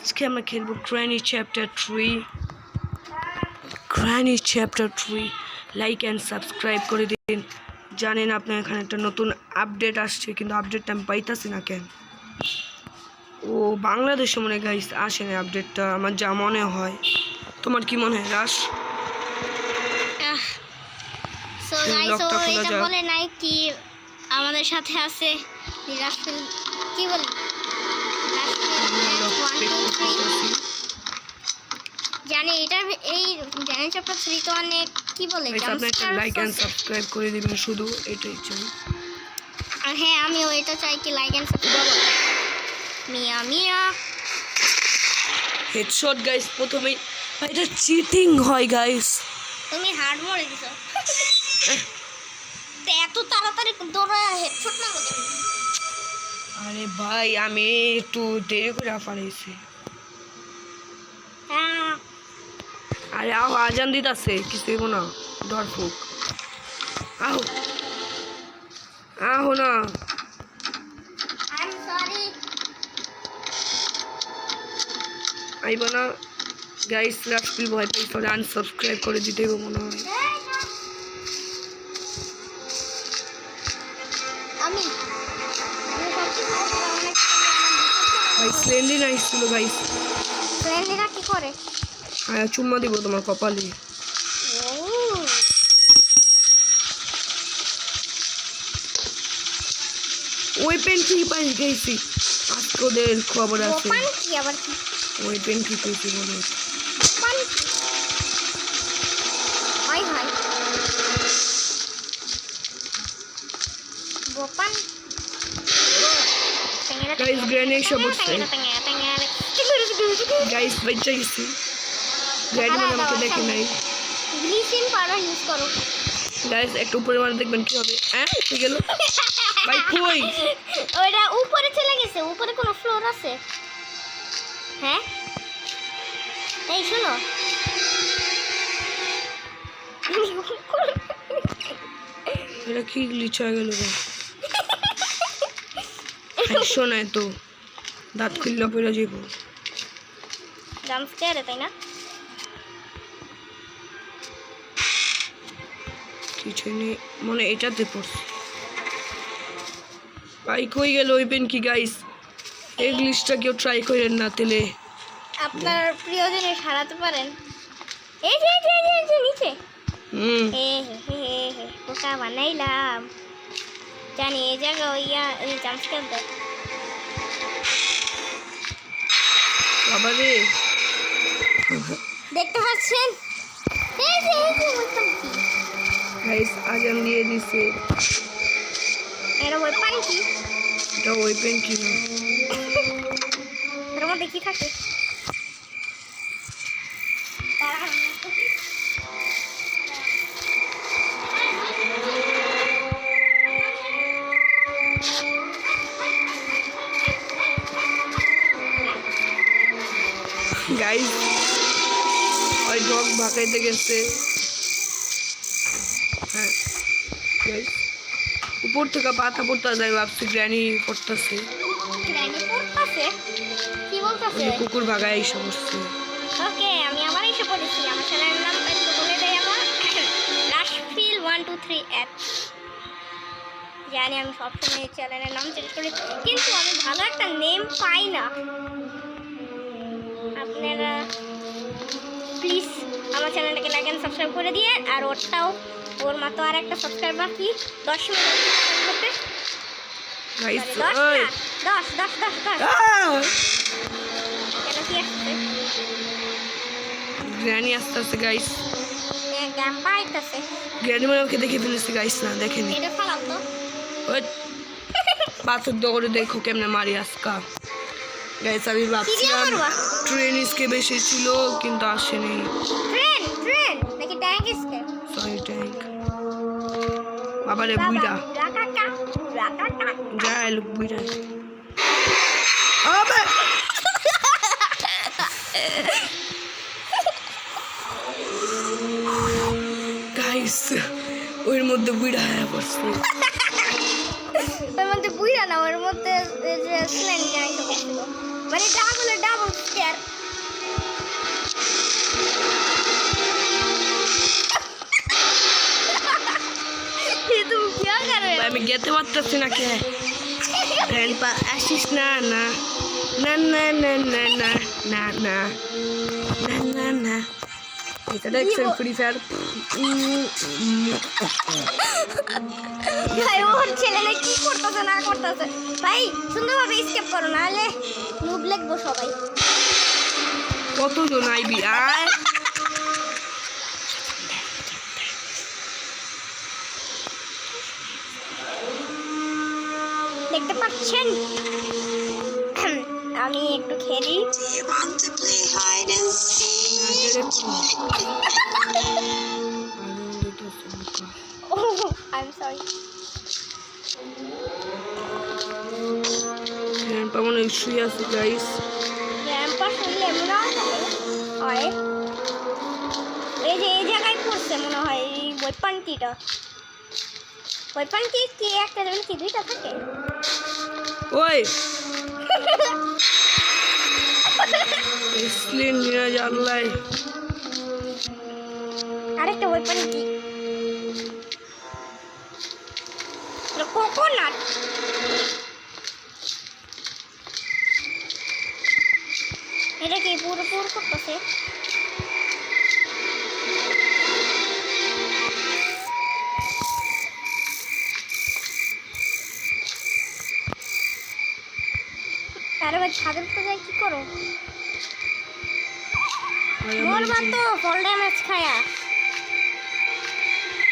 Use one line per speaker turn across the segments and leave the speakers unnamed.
আজকে আমরা খেলবো granny chapter 3। Granny chapter 3 like and subscribe করে দিন। জানেন আপনার এখানে একটা নতুন আপডেট আসছে, কিন্তু আপডেটটা আমি পাইতাছি না কেন। ও বাংলাদেশে মনে গাইস আসে না আপডেটটা, আমার যা মনে হয়। তোমার কি মনে হয় রাশ?
সো গাইস ও এটা বলে নাই কি আমাদের সাথে আছে রাশফিল, কি বলে জানি এটা এই গ্র্যানি চ্যাপ্টার 3 তো অনেক কি বলে
আপনি একটা লাইক এন্ড সাবস্ক্রাইব করে দিবেন, শুধু এটাই চাই।
আর হ্যাঁ আমিও এটা চাই কি লাইক এন্ড সাবস্ক্রাইব। মিয়া মিয়া
হেডশট গাইস, প্রথমেই এটা চিটিং হয় গাইস।
তুমি হার্ড মরে দিছো এত তাড়াতাড়ি দৌড়ায় হেডশট মারো।
আরে ভাই আমি একটু দেরি করে পারিছি। আরে আও আজান দিতাছে, কিছু হইব না, ডর ফুক আও আও না।
আই এম সরি
আইব না গাইস। রাশফিল ভয় পাই পরে আনসাবস্ক্রাইব করে দিতে হবে মনে হয়।
আমি
ভাই স্লেন্ডি নাইস ছিল গাইস।
ফ্রেন্ডরা কি করে?
চুম্মা দিব তোমার কপালে। ওই পেন কি পাই গেছি আজকে ওদের খবর আছে।
ওপান কি আবার কি?
ওই পেন কি কইছি বলো?
ওপান হাই হাই ওপান
গাইস গ্রেনেড সব হচ্ছে গাইস বাচ্চা গেছি। গ্রেনেড মানে আমাকে দেখে নাই।
গ্লিসিন পাউডার ইউজ করো
গাইস একটু উপরে মারে দেখবেন কি হবে। হ্যাঁ ঠিক গেল ভাই কই?
ওইটা উপরে চলে গেছে। উপরে কোনো ফ্লোর আছে? হ্যাঁ এই শোনো
এটা কি গ্লিচ হয়ে গেল রে? শোনায় তো দাঁত খুললে পড়ে যাব।
জাম্প স্কেয়ারে তাই না?
কিছু নেই মনে, এটাতে পড়ছে। ভাই কই গেল ওই পেন কি গাইস? এই গ্লিচটা কেউ ট্রাই করেন না তেলে।
আপনার প্রিয় জিনিস হারাতে পারেন। এই যে নিচে হে হে হে পোকা বানাইলাম জানি এই জায়গা ইয়া জাম্প স্কেয়ার দেয়।
বাবা রে
দেখতে পাচ্ছেন এই যে বলতাম কি
গাইস আজান দিয়ে দিছে।
এর ওই পানি কি?
এটা ওই পেন কি না?
এর মধ্যে কি থাকে?
গাইস ওই ডগ ভাগাইতে গেছে। হ্যাঁ গাইস উপর থেকে পাতা পড়তে যায়, ভাবছি গ্র্যানি পড়তেছে।
গ্র্যানি পড়তাছে কি বলতাছে?
কুকুর ভাগায় এই সমস্ত।
ওকে আমি আবার এসে পড়েছি। আমার চ্যানেলের নাম একটু বলে দেই, আমার রাশফিল 123 জানি আমি সবসময় চ্যানেলের নাম চেঞ্জ করি, কিন্তু আমি ভালো একটা নেম পাই না। আপনারা প্লিজ আমার চ্যানেলটাকে লাইক এন্ড সাবস্ক্রাইব করে দিয়ে, আর ওর মতো আর একটা সাবস্ক্রাইব বাকি 10 মিনিট করতে।
গাইস
10
ওই
10 কেন কি আসছে?
গ্র্যানি আসতেছে গাইস।
গ্যাম পাইতেছে
গ্র্যানি মানে ওকে দেখে ফেলেছে গাইস, না দেখেনি।
এটা ফালাও তো।
ওই পাথর দৌড়ে দেখো কেমনে মারি আজকা। গাইস আমি ভাবছিলাম ট্রেন স্কেপ এসেছিল কিন্তু আসেনি।
ট্রেন নাকি ট্যাঙ্ক স্কেপ?
Sorry tank. বাবারে বুইড়া যাই লোক বুইড়া। আবে গাইস ওর মধ্যে বুইড়া হয়ে পড়ছে।
ওর মধ্যে বুইরা না, ওর মধ্যে যে স্ল্যান্ড গাই তো ছিল, মানে ডাবল স্টার। তুই কি করে?
আমি যেতে পারতেছি না কে গ্র্যান্ডপা আসিস না না না না না না না না না না না না এটা দেখছেন ফ্রি ফায়ার
ভাই ওর ছেলে কি করতেছে না করতেছে, ভাই সুন্দরভাবে স্কেপ করো, নাহলে নুব লাগবো সবাই।
কতজন আইবি আয়
দেখতে পাচ্ছেন আমি একটু খেলি। I'm sorry.
গ্র্যান্ডপা মনে হয় শুয়ে আছে গাইস
গ্র্যান্ডপা শুনলে মনে হয় এই যে এই জায়গায় পড়ছে মনে হয় এই ওয়েপনটিটা। ওয়েপনটি কি একটা লেভেল কি দুইটা থাকে?
ওই ইসলিন নিয়ে জানলাই
আরেকটা ওয়েপন কি? কোকোনাট। এটা কি পুরো করতেছে? আরে ভাই ছাদের তো যাই কি করো? মরবা তো ফল ড্যামেজ খায়া।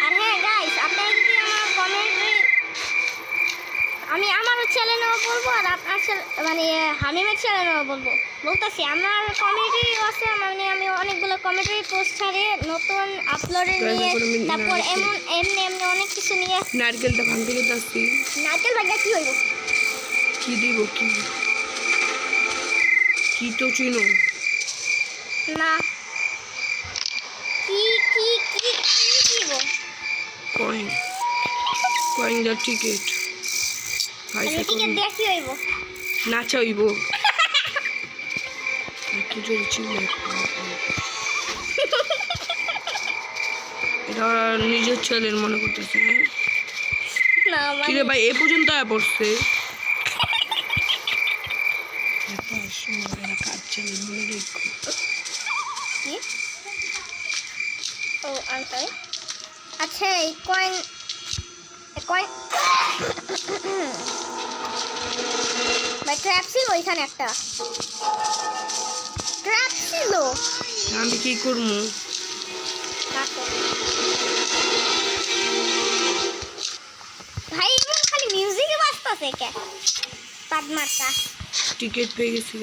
আর হ্যাঁ গাইস, আপনারা যদি আমার কমেন্টে আমি আমার চ্যানেলেও বলবো, আর আপনার মানে হামিমের চ্যানেলেও বলতেছি আমার কমেডি আছে, মানে আমি অনেকগুলো কমেডি পোস্ট ছাড়ি নতুন আপলোডে নিয়ে, তারপর এমনি অনেক কিছু নিয়ে।
নারকেলটা ভাঙতে গেতে আসছি।
নারকেল ভাঙা কি হইব?
কি দিব কি কি তো চিনো
না কি কি কি কি দিব?
কয়েন কয়েন দা টিকেট
আমি টিকেট দিয়ে কি হইব?
নাচা হইব একটু জোরে চিল্লাই এটা নিজের চ্যানেল মনে করতেছে
না
কিরে ভাই এ পর্যন্ত পড়ছে
ও আমি সরি। আচ্ছা এই কয়েন ভাই ট্র্যাপ ছিল ওইখানে, একটা ট্র্যাপ ছিল।
আমি কি করবো?
ভাই এমন খালি মিউজিকে বাজতেছে কে? পাদমারটা
টিকিট পেয়ে গেছি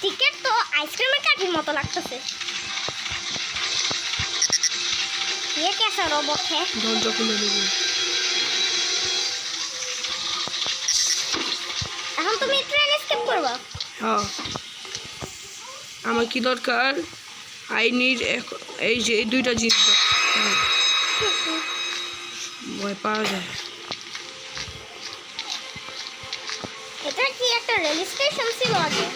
টিকেট তো আইসক্রিমের কাঠির মতো লাগতেছে। ये कैसा रोबोट है?
দরজা খুলে দেবো।
এখন তুমি ট্রেন স্কিপ করবা?
হ্যাঁ আমার কি দরকার? আই নিড এই যে এই দুইটা জিনিস ভয় পাওয়া যায়।
এটা কি একটা রেল স্টেশন ছিল আগে,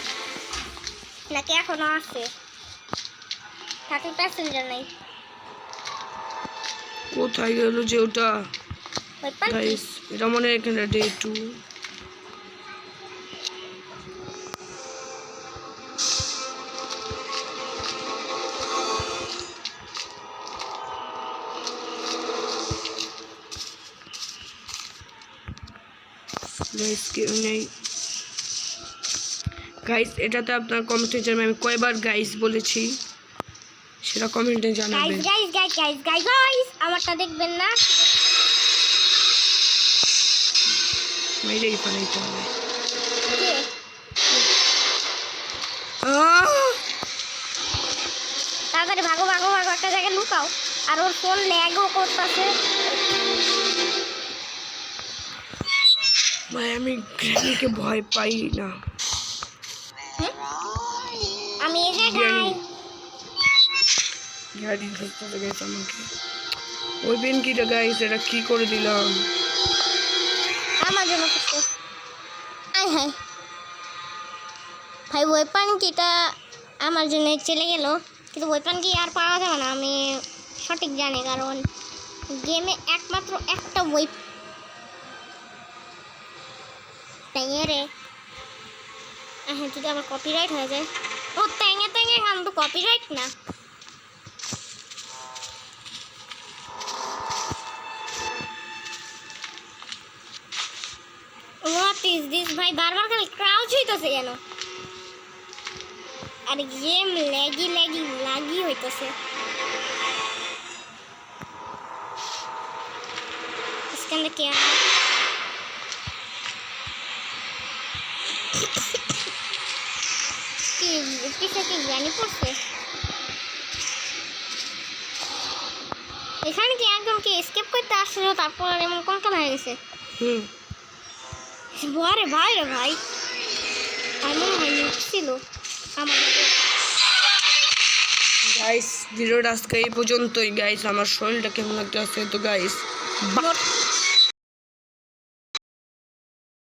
নাকি এখনো আছে? থাকি প্যাসেঞ্জার নাই।
কোথায় গেল যে ওটা?
ওয়েপন
গাইস এটা মনে হয় এখানে ডে 2। গাইস কেউ নেই। গাইস এটাতে আপনার কমেন্টে জানাবেন আমি কয়বার গাইস বলেছি সেটা কমেন্টে জানাবেন।
গাইস আমারটা দেখবেন না?
মেরেই ফেলাইতে হবে।
কে? তাড়াতাড়ি ভাগো একটা জায়গায় লুকাও। আর ওর ফোন ল্যাগও করতেছে।
ভাই আমি গ্র্যানিকে ভয় পাই না।
আমি এই জায়গায়
গ্র্যানি ধরতে গেছে আমাকে। ওই বেন কিটা গাইস এটা কি করে দিলাম?
আমার জন্য করছে। আয় হায় ভাই ওয়েপন কিটা আমার জন্য চলে গেল, কিন্তু ওয়েপন কি আর পাওয়া যাবে না আমি সঠিক জানি, কারণ গেমে একমাত্র একটা রে। হ্যাঁ যদি আবার কপিরাইট হয়ে যায়। ও ট্যাঙে ট্যাঙে গান তো কপিরাইট না। হোয়াট ইজ দিস ভাই, বারবার খালি ক্রাউচ হইতেছে কেন? আর গেম লাগি হইতেছে। इसके अंदर क्या है? কি জানি পড়ছে এখানে কি একদম কি এসকেপ করতে আসছিল, তারপর এমন কোন হয়ে গেছে। বারে ভাই রে ভাই, এমন ছিল আমাদের।
গাইস ভিডিওটা আজকে এই পর্যন্তই। গাইস আমার শরীরটা কেমন লাগতেছে তো গাইস